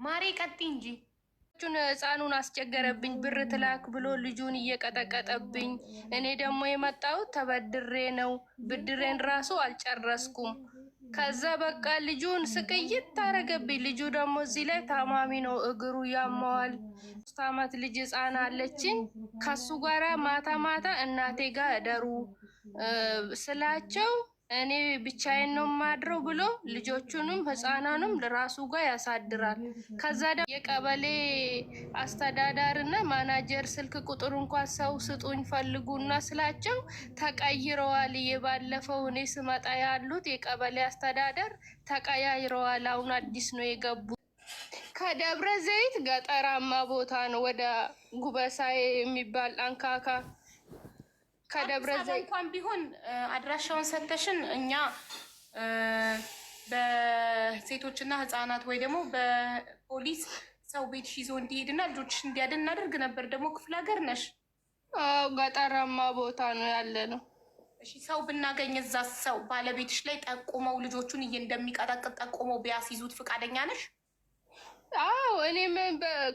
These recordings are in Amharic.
ማሬ ቀጥ እንጂ ህፃኑን አስቸገረብኝ ብር ትላክ ብሎ ልጁን እየቀጠቀጠብኝ። እኔ ደግሞ የመጣሁት ተበድሬ ነው። ብድሬን ራሱ አልጨረስኩም። ከዛ በቃ ልጁን ስቅይት ታረገብኝ። ልጁ ደግሞ እዚህ ላይ ታማሚ ነው፣ እግሩ ያመዋል። 3 ዓመት ልጅ ህፃን አለችኝ። ከሱ ጋራ ማታ ማታ እናቴ ጋር እደሩ ስላቸው እኔ ብቻዬን ነው ማድረው ብሎ ልጆቹንም ህፃናንም ለራሱ ጋር ያሳድራል። ከዛ ደግሞ የቀበሌ አስተዳዳሪና ማናጀር ስልክ ቁጥር እንኳን ሰው ስጡኝ ፈልጉና ስላቸው ተቀይረዋል። የባለፈው እኔ ስመጣ ያሉት የቀበሌ አስተዳደር ተቀያይረዋል። አሁን አዲስ ነው የገቡ። ከደብረ ዘይት ገጠራማ ቦታ ነው፣ ወደ ጉበሳዬ የሚባል አንካካ ከደብረ ዘይት እንኳን ቢሆን አድራሻውን ሰተሽን እኛ በሴቶችና ህፃናት ወይ ደግሞ በፖሊስ ሰው ቤትሽ ይዞ እንዲሄድና ልጆችሽ እንዲያድን እናደርግ ነበር። ደግሞ ክፍለ ሀገር ነሽ። ገጠራማ ቦታ ነው ያለ ነው። እሺ ሰው ብናገኝ እዛ ሰው ባለቤትሽ ላይ ጠቁመው ልጆቹን እንደሚቀጠቅጥ ጠቁመው ቢያስይዙት ፈቃደኛ ነሽ? አዎ እኔም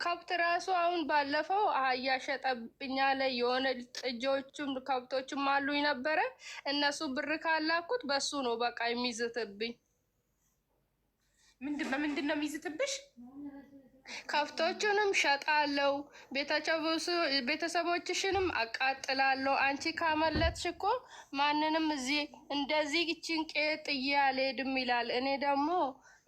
ከብት ራሱ አሁን ባለፈው አህያ ሸጠብኛ ላይ የሆነ ጥጆችም ከብቶችም አሉኝ ነበረ። እነሱ ብር ካላኩት በሱ ነው በቃ የሚዝትብኝ። በምንድን ነው የሚዝትብሽ? ከብቶቹንም ሸጣለው፣ ቤተሰቦችሽንም አቃጥላለሁ። አንቺ ካመለጥሽ እኮ ማንንም እዚህ እንደዚህ ጭንቄ ጥዬ አልሄድም ይላል። እኔ ደግሞ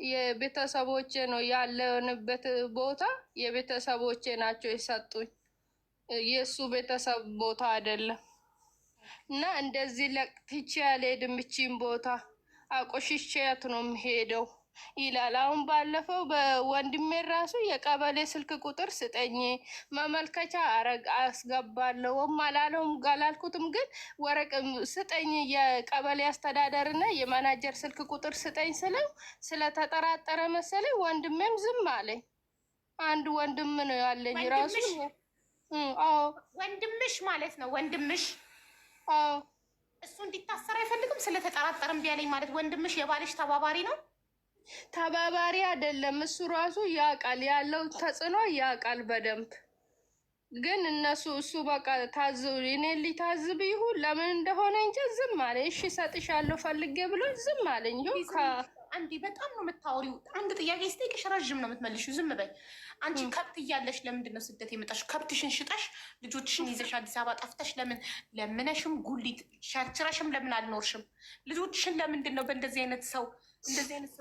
የቤተሰቦቼ ነው ያለንበት ቦታ የቤተሰቦቼ ናቸው የሰጡኝ፣ የእሱ ቤተሰብ ቦታ አይደለም። እና እንደዚህ ለቅትቼ አልሄድም፣ ይቺን ቦታ አቆሽሼያት ነው የምሄደው ይላል። አሁን ባለፈው በወንድሜ ራሱ የቀበሌ ስልክ ቁጥር ስጠኝ መመልከቻ አስገባለሁም አላለውም አላልኩትም፣ ግን ወረቅ ስጠኝ የቀበሌ አስተዳደርና የማናጀር ስልክ ቁጥር ስጠኝ ስለው ስለተጠራጠረ መሰለኝ ወንድሜም ዝም አለኝ። አንድ ወንድም ነው ያለኝ ራሱ። አዎ ወንድምሽ ማለት ነው ወንድምሽ? አዎ እሱ እንዲታሰር አይፈልግም ስለተጠራጠረም ቢያለኝ ማለት ወንድምሽ የባልሽ ተባባሪ ነው? ተባባሪ አይደለም። እሱ ራሱ ያውቃል ያለው ተጽዕኖ ያውቃል በደንብ። ግን እሱ በቃ ታዝብ እኔ ሊታዝብ ይሁን ለምን እንደሆነ እንጂ ዝም አለ። እሺ ሰጥሻለሁ ፈልጌ ብሎ ዝም አለኝ። አንዴ በጣም ነው የምታወሪው። አንድ ጥያቄ ስጠይቅሽ ረዥም ነው የምትመልሺው። ዝም በይ አንቺ። ከብት እያለሽ ለምንድን ነው ስደት የመጣሽ? ከብትሽን ሽጠሽ ልጆችሽን ይዘሽ አዲስ አበባ ጠፍተሽ ለምን ለምነሽም ጉሊት ሸርችረሽም ለምን አልኖርሽም? ልጆችሽን ለምንድን ነው በእንደዚህ አይነት ሰው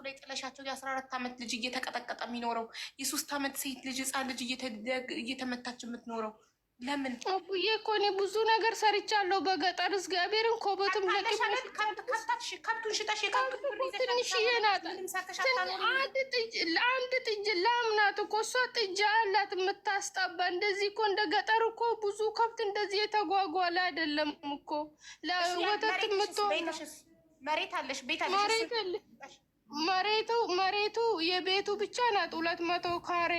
ላይ ጥለሻቸው? የ14 ዓመት ልጅ እየተቀጠቀጠ የሚኖረው፣ የ3 ዓመት ሴት ልጅ ህፃን ልጅ እየተመታች የምትኖረው ለምን? አቡዬ እኮ እኔ ብዙ ነገር ሰርቻለሁ በገጠር እግዚአብሔርን ኮቦትም ከብቱን ሽጠሽ ትንሽዬ ናት። አንድ ጥጅ ላምናት እኮ እሷ ጥጃ አላት የምታስጠባ። እንደዚህ እኮ እንደ ገጠር እኮ ብዙ ከብት እንደዚህ የተጓጓለ አይደለም እኮ ለወተት የምትሆን መሬት አለሽ? ቤት አለሽ? መሬቱ የቤቱ ብቻ ናት 200 ካሬ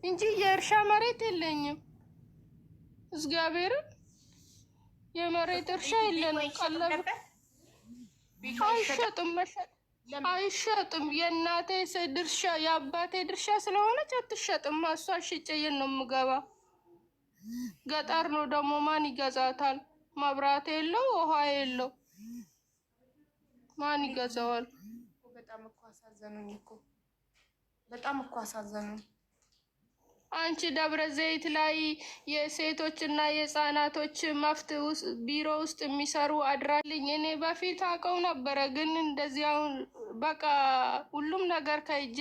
እንጂ የእርሻ መሬት የለኝም። እግዚአብሔርን የመሬት እርሻ የለንም። ቀለብ አይሸጥም። የእናቴ ድርሻ የአባቴ ድርሻ ስለሆነች አትሸጥም። እሷ ሽጬን ነው የምገባ። ገጠር ነው ደግሞ ማን ይገዛታል? መብራት የለው ውሃ የለው ማን ይገዛዋል? በጣም እኮ አሳዘኑኝ። አንቺ ደብረ ዘይት ላይ የሴቶችና የህፃናቶች መፍት ቢሮ ውስጥ የሚሰሩ አድራልኝ። እኔ በፊት አውቀው ነበረ፣ ግን እንደዚህ አሁን በቃ ሁሉም ነገር ከእጄ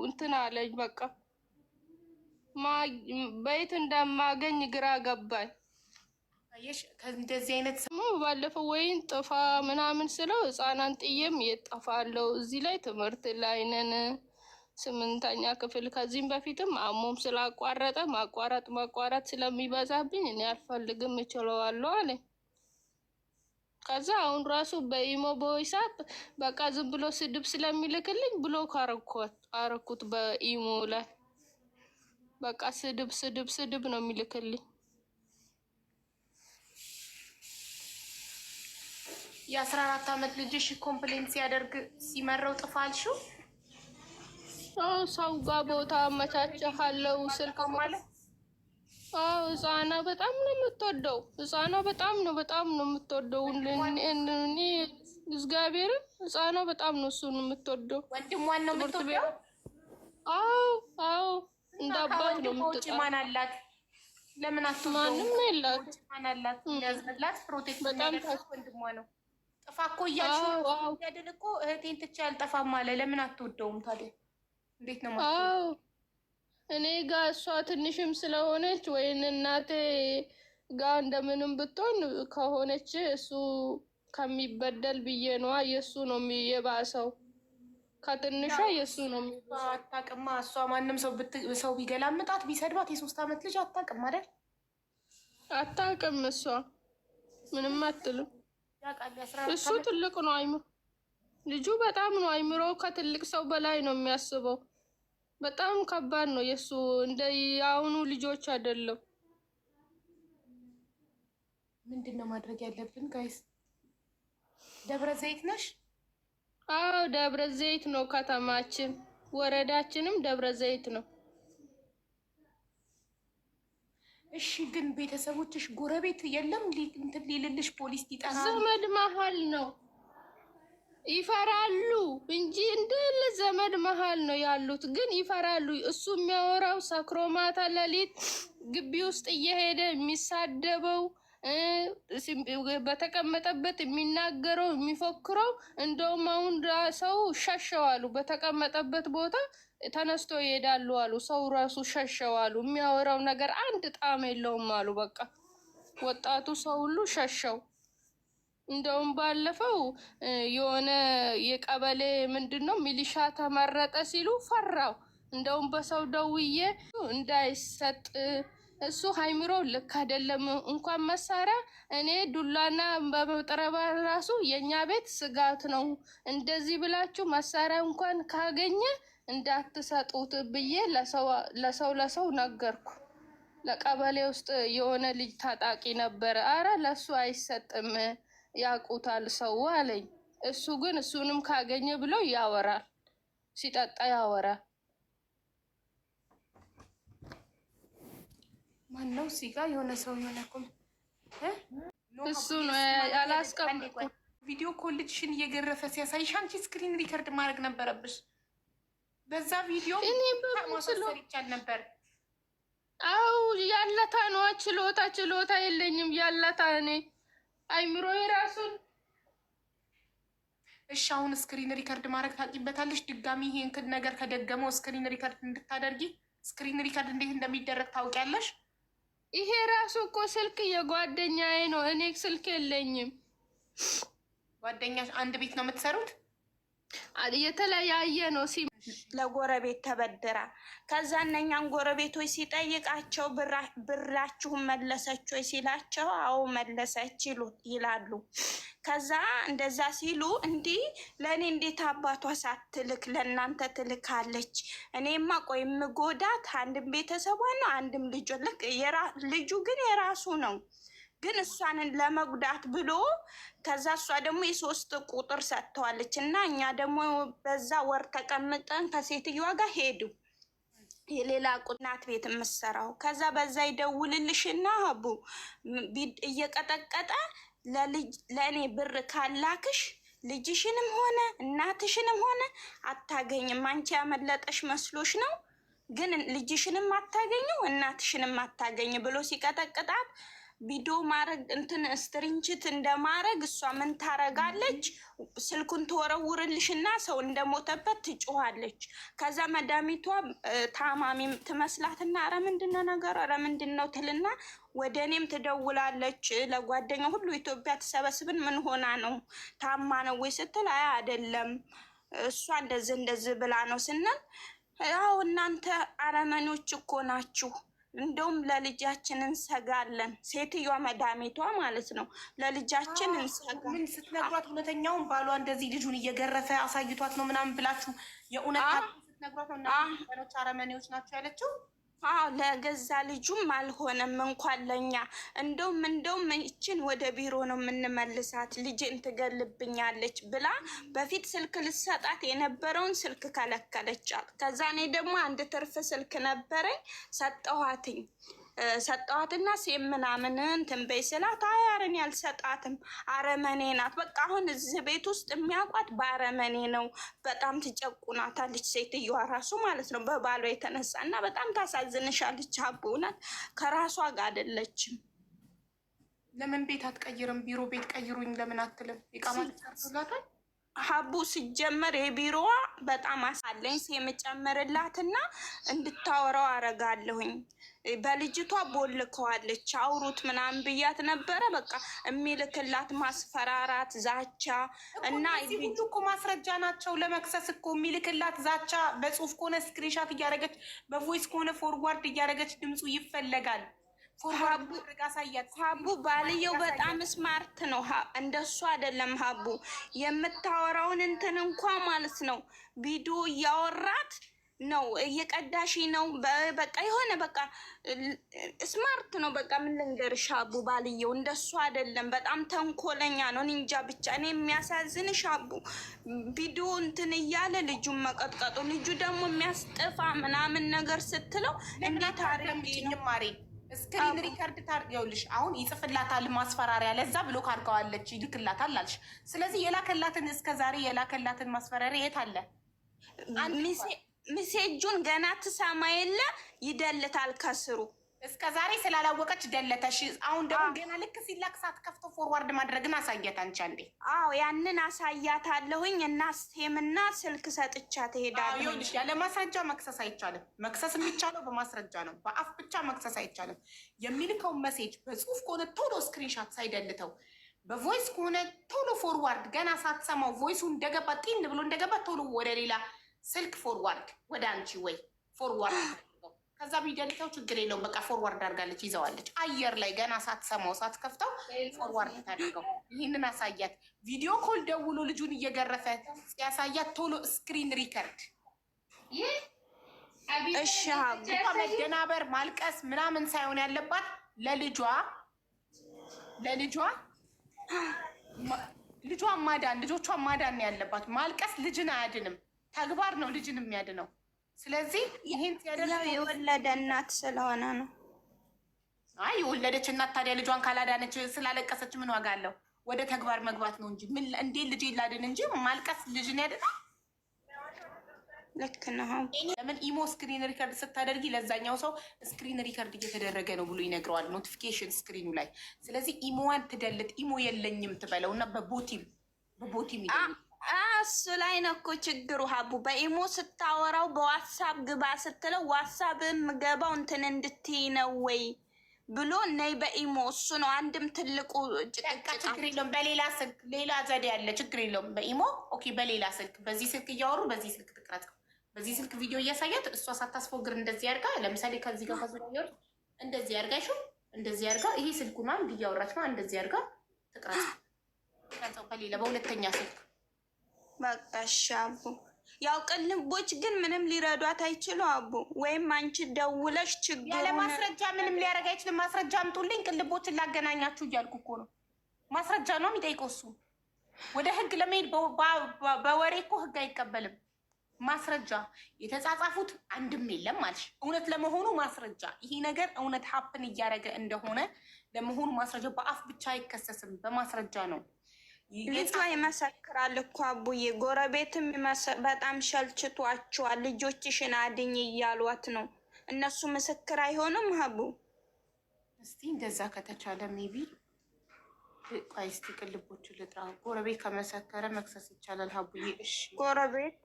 እንትን አለኝ። በቃ በየት እንደማገኝ ግራ ገባኝ። ከእንደዚህ አይነት ባለፈው ወይን ጥፋ ምናምን ስለው ህፃናን ጥዬም የጠፋለው እዚህ ላይ ትምህርት ላይ ነን 8ኛ ክፍል። ከዚህም በፊትም አሞም ስላቋረጠ ማቋረጥ ስለሚበዛብኝ እኔ አልፈልግም እችለዋለሁ አለ። ከዛ አሁን ራሱ በኢሞ በወይሳፕ በቃ ዝም ብሎ ስድብ ስለሚልክልኝ ብሎክ አረኩት በኢሞ ላይ። በቃ ስድብ ነው የሚልክልኝ። የ14 ዓመት ልጅሽ ኮምፕሌንት ሲያደርግ ሲመረው ጥፋልሽው? ሰው ጋር ቦታ አመቻችሃለሁ ስልክ ማለት ህፃና በጣም ነው የምትወደው። ህፃና በጣም ነው የምትወደው። እኔ እግዚአብሔርን ህፃና በጣም ነው እሱን የምትወደው። ወንድሟን ነው የምትወደው? አዎ እንደ አባት ነው የምትወደው። ማን አላት? ለምን አትወደው? ማንም የላት። ማን አላት? ያዝላት ፕሮቴክት የሚያደርግ ወንድሟ ነው። ጥፋ እኮ እያልሽ ያደል እኮ እህቴን ትቼ አልጠፋም አለ። ለምን አትወደውም ታዲያ? እንዴት ነው ማለት? እኔ ጋር እሷ ትንሽም ስለሆነች ወይን እናቴ ጋር እንደምንም ብትሆን ከሆነች እሱ ከሚበደል ብዬ ነዋ። የእሱ ነው የባሰው። ከትንሿ የእሱ ነው የሚባሰው። አታውቅማ እሷ። ማንም ሰው ቢገላምጣት ቢሰድባት የ3 ዓመት ልጅ አታውቅም አይደል? አታውቅም እሷ ምንም አትልም። እሱ ትልቅ ነው አይምሮ። ልጁ በጣም ነው አይምሮ ከትልቅ ሰው በላይ ነው የሚያስበው። በጣም ከባድ ነው የሱ። እንደ የአሁኑ ልጆች አይደለም። ምንድነው ማድረግ ያለብን ጋይስ? ደብረ ዘይት ነሽ? አዎ ደብረ ዘይት ነው ከተማችን። ወረዳችንም ደብረ ዘይት ነው። እሺ ግን ቤተሰቦችሽ ጎረቤት የለም? እንትን ሊልልሽ ፖሊስ ሊጠራ? ዘመድ መሀል ነው ይፈራሉ እንጂ እንደለ ዘመድ መሀል ነው ያሉት። ግን ይፈራሉ። እሱ የሚያወራው ሰክሮ ማታ ሌሊት ግቢ ውስጥ እየሄደ የሚሳደበው በተቀመጠበት የሚናገረው የሚፎክረው። እንደውም አሁን ሰው ሸሸዋሉ። በተቀመጠበት ቦታ ተነስቶ ይሄዳሉ አሉ። ሰው ራሱ ሸሸዋሉ። የሚያወራው ነገር አንድ ጣም የለውም አሉ። በቃ ወጣቱ ሰው ሁሉ ሸሸው። እንደውም ባለፈው የሆነ የቀበሌ ምንድነው ሚሊሻ ተመረጠ ሲሉ ፈራው። እንደውም በሰው ደውዬ እንዳይሰጥ እሱ ሃይምሮ ልክ አይደለም። እንኳን መሳሪያ እኔ ዱላና በመጥረባ ራሱ የኛ ቤት ስጋት ነው። እንደዚህ ብላችሁ መሳሪያ እንኳን ካገኘ እንዳትሰጡት ብዬ ለሰው ነገርኩ። ለቀበሌ ውስጥ የሆነ ልጅ ታጣቂ ነበረ። አረ ለሱ አይሰጥም ያውቁታል ሰው አለኝ። እሱ ግን እሱንም ካገኘ ብሎ ያወራል። ሲጠጣ ያወራል። ማነው ሲጋ የሆነ ሰው የሆነ እሱ ነው ያላስቀምጥኩ። ቪዲዮ ኮልጅሽን እየገረፈ ሲያሳይሽ አንቺ ስክሪን ሪከርድ ማድረግ ነበረብሽ። በዛ ቪዲዮ ማሳሰር ይቻል ነበር። አው ያለታ ነው ችሎታ የለኝም ያለታ እኔ አይምሮ የራሱን። እሺ አሁን ስክሪን ሪከርድ ማድረግ ታውቂበታለሽ? ድጋሚ ይሄን ነገር ከደገመው ስክሪን ሪከርድ እንድታደርጊ ስክሪን ሪከርድ እንዴት እንደሚደረግ ታውቂያለሽ? ይሄ ራሱ እኮ ስልክ የጓደኛዬ ነው። እኔ ስልክ የለኝም። ጓደኛሽ አንድ ቤት ነው የምትሰሩት? የተለያየ ነው። ለጎረቤት ተበድራ ከዛ እነኛን ጎረቤቶች ሲጠይቃቸው ብራችሁን መለሰች ወይ ሲላቸው አዎ መለሰች ይላሉ። ከዛ እንደዛ ሲሉ እንዲህ ለእኔ እንዴት አባቷ ሳትልክ ለእናንተ ትልካለች? እኔማ ቆይ የምጎዳት አንድም ቤተሰቧ ነው አንድም ልጁ ግን የራሱ ነው። ግን እሷን ለመጉዳት ብሎ ከዛ እሷ ደግሞ የ3 ቁጥር ሰጥተዋለች እና እኛ ደግሞ በዛ ወር ተቀምጠን ከሴትዮዋ ጋር ሄዱ። የሌላ ቁናት ቤት የምሰራው ከዛ በዛ ይደውልልሽና አቡ እየቀጠቀጠ ለእኔ ብር ካላክሽ ልጅሽንም ሆነ እናትሽንም ሆነ አታገኝም። አንቺ ያመለጠሽ መስሎሽ ነው፣ ግን ልጅሽንም አታገኘው እናትሽንም አታገኝ ብሎ ሲቀጠቅጣት ቪዲዮ ማድረግ እንትን ስትሪንችት እንደማድረግ እሷ ምን ታረጋለች? ስልኩን ተወረውርልሽና ሰው እንደሞተበት ትጮኻለች። ከዛ መዳሚቷ ታማሚ ትመስላትና ኧረ ምንድነው ነገር ኧረ ምንድነው ትልና ወደ እኔም ትደውላለች። ለጓደኛ ሁሉ ኢትዮጵያ ተሰበስብን ምን ሆና ነው ታማ ነው ወይ ስትል አይ አይደለም እሷ እንደዚህ ብላ ነው ስንል ያው እናንተ አረመኖች እኮ ናችሁ። እንደውም ለልጃችን እንሰጋለን። ሴትዮዋ መዳሜቷ ማለት ነው። ለልጃችን እንሰጋለን። ምን ስትነግሯት እውነተኛውን ባሏ እንደዚህ ልጁን እየገረፈ አሳይቷት ነው ምናምን ብላችሁ የእውነት ስትነግሯት ነው እናቶች አረመኔዎች ናቸው ያለችው? አዎ ለገዛ ልጁም አልሆነም እንኳን ለኛ። እንደውም ይችን ወደ ቢሮ ነው የምንመልሳት ልጅን ትገልብኛለች ብላ በፊት ስልክ ልሰጣት የነበረውን ስልክ ከለከለቻት። ከዛ እኔ ደግሞ አንድ ትርፍ ስልክ ነበረኝ ሰጠኋትና ሴም ምናምን እንትን በይ ስላት አያርን ያልሰጣትም አረመኔ ናት። በቃ አሁን እዚህ ቤት ውስጥ የሚያውቋት በአረመኔ ነው። በጣም ትጨቁናታለች ሴትዮዋ ራሱ ማለት ነው በባሏ የተነሳ እና በጣም ታሳዝንሻለች። ሀቡ ናት ከራሷ ጋር አይደለችም። ለምን ቤት አትቀይርም? ቢሮ ቤት ቀይሩኝ ለምን አትልም? ይቃማል ተሰርቶላታል። ሀቡ ሲጀመር የቢሮዋ በጣም አሳለኝ የምጨምርላትና እንድታወራው አረጋለሁኝ። በልጅቷ ቦልከዋለች አውሩት ምናምን ብያት ነበረ። በቃ የሚልክላት ማስፈራራት፣ ዛቻ እና ሁሉ እኮ ማስረጃ ናቸው ለመክሰስ እኮ የሚልክላት ዛቻ። በጽሁፍ ከሆነ ስክሪንሻት እያደረገች፣ በቮይስ ከሆነ ፎርዋርድ እያደረገች ድምፁ ይፈለጋል። ሀቡ ባልየው በጣም ስማርት ነው። እንደሱ አይደለም ሀቡ የምታወራውን እንትን እንኳ ማለት ነው ቪዲዮ እያወራት ነው እየቀዳሽ ነው። በቃ የሆነ በቃ ስማርት ነው። በቃ ምን ልንገርሽ ሀቡ ባልየው እንደሱ አይደለም። በጣም ተንኮለኛ ነው። እንጃ ብቻ እኔ የሚያሳዝንሽ ሀቡ ቪዲዮ እንትን እያለ ልጁን መቀጥቀጡ፣ ልጁ ደግሞ የሚያስጠፋ ምናምን ነገር ስትለው እንዴት አርጌ ነው ስክሪን ሪከርድ ታርገውልሽ። አሁን ይጽፍላታል ማስፈራሪያ፣ ለዛ ብሎ ካርገዋለች ይልክላታል አልሽ። ስለዚህ የላከላትን እስከዛሬ የላከላትን ማስፈራሪያ የት አለ? ሚሴጁን ገና ትሰማ የለ ይደልታል ከስሩ። እስከዛሬ ስላላወቀች ደለተሽ። አሁን ደግሞ ገና ልክ ሲላክ ሳትከፍተው ፎርዋርድ ማድረግን አሳየት አንቺ አንዴ። አዎ ያንን አሳያታለሁኝ እና ስቴምና ስልክ ሰጥቻ ትሄዳለሁ። ይኸውልሽ ያለ ማስረጃ መክሰስ አይቻልም። መክሰስ የሚቻለው በማስረጃ ነው። በአፍ ብቻ መክሰስ አይቻልም። የሚልከውን መሴጅ በጽሁፍ ከሆነ ቶሎ ስክሪንሻት ሳይደልተው፣ በቮይስ ከሆነ ቶሎ ፎርዋርድ ገና ሳትሰማው ቮይሱ እንደገባ ጢን ብሎ እንደገባ ቶሎ ወደ ሌላ ስልክ ፎርዋርድ ወደ አንቺ ወይ ፎርዋርድ ከዛ ቢደልተው ችግር የለውም። በቃ ፎርዋርድ አድርጋለች ይዘዋለች። አየር ላይ ገና ሳትሰማው ሳትከፍተው ፎርዋርድ ታድርገው። ይህንን አሳያት። ቪዲዮ ኮል ደውሎ ልጁን እየገረፈ ሲያሳያት ቶሎ ስክሪን ሪከርድ። እሺ መደናበር ማልቀስ ምናምን ሳይሆን ያለባት ልጇን ማዳን፣ ልጆቿን ማዳን ያለባት። ማልቀስ ልጅን አያድንም። ተግባር ነው ልጅን የሚያድነው። ስለዚህ ይሄን ሲያደርግ የወለደ እናት ስለሆነ ነው። አይ የወለደች እናት ታዲያ ልጇን ካላዳነች ስላለቀሰች ምን ዋጋ አለው? ወደ ተግባር መግባት ነው እንጂ ምን እንዴ ልጅ ይላድን እንጂ ማልቀስ ልጅን ያድናል። ልክ ነው። ለምን ኢሞ ስክሪን ሪከርድ ስታደርጊ ለዛኛው ሰው ስክሪን ሪከርድ እየተደረገ ነው ብሎ ይነግረዋል ኖቲፊኬሽን ስክሪኑ ላይ። ስለዚህ ኢሞዋን ትደልት። ኢሞ የለኝም ትበለው እና በቦቲም እሱ ላይ ነው እኮ ችግሩ ሀቡ። በኢሞ ስታወራው በዋትሳፕ ግባ ስትለው ዋትሳፕ ምገባው እንትን እንድትይ ነው ወይ ብሎ ነይ በኢሞ። እሱ ነው አንድም ትልቁ ጭቅጭቃ። ችግር የለውም በሌላ ስልክ ሌላ ዘዴ ያለ ችግር የለውም። በኢሞ ኦኬ፣ በሌላ ስልክ በዚህ ስልክ እያወሩ በዚህ ስልክ ትቅረጽ። በዚህ ስልክ ቪዲዮ እያሳያት እሷ ሳታስፎግር እንደዚህ ያርጋ። ለምሳሌ ከዚህ ጋር ከዚህ ጋር እንደዚህ ያርጋሽ፣ እንደዚህ ያርጋ። ይሄ ስልኩና እንዲያወራች ነው እንደዚህ ያርጋ ትቅረጽ። ከዛው በሌላ በሁለተኛ ስልክ በቃ እሺ አቡ። ያው ቅልቦች ግን ምንም ሊረዷት አይችሉ አቡ። ወይም አንቺ ደውለሽ ችግሩ ያለ ማስረጃ ምንም ሊያደርግ አይችልም። ማስረጃ አምጡልኝ ቅልቦችን ላገናኛችሁ እያልኩ እኮ ነው። ማስረጃ ነው የሚጠይቀው እሱ። ወደ ህግ ለመሄድ በወሬ እኮ ህግ አይቀበልም። ማስረጃ የተጻጻፉት አንድም የለም ማለሽ። እውነት ለመሆኑ ማስረጃ ይሄ ነገር እውነት ሀፕን እያደረገ እንደሆነ ለመሆኑ ማስረጃ በአፍ ብቻ አይከሰስም፣ በማስረጃ ነው። ልጇ ይመሰክራል እኮ አቡዬ። ጎረቤትም በጣም ሸልችቷቸዋል። ልጆችሽን አድኝ እያሏት ነው። እነሱ ምስክር አይሆንም ሀቡ? እስቲ እንደዛ ከተቻለ ሜቢ ቆይ እስቲ ቅልቦቹ ልጥራ። ጎረቤት ከመሰከረ መክሰስ ይቻላል ሀቡዬ። እሺ ጎረቤት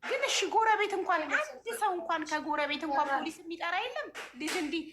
ግን እሺ ጎረቤት እንኳን አንድ ሰው እንኳን ከጎረቤት እንኳን ፖሊስ የሚጠራ የለም። ልጅ እንዲህ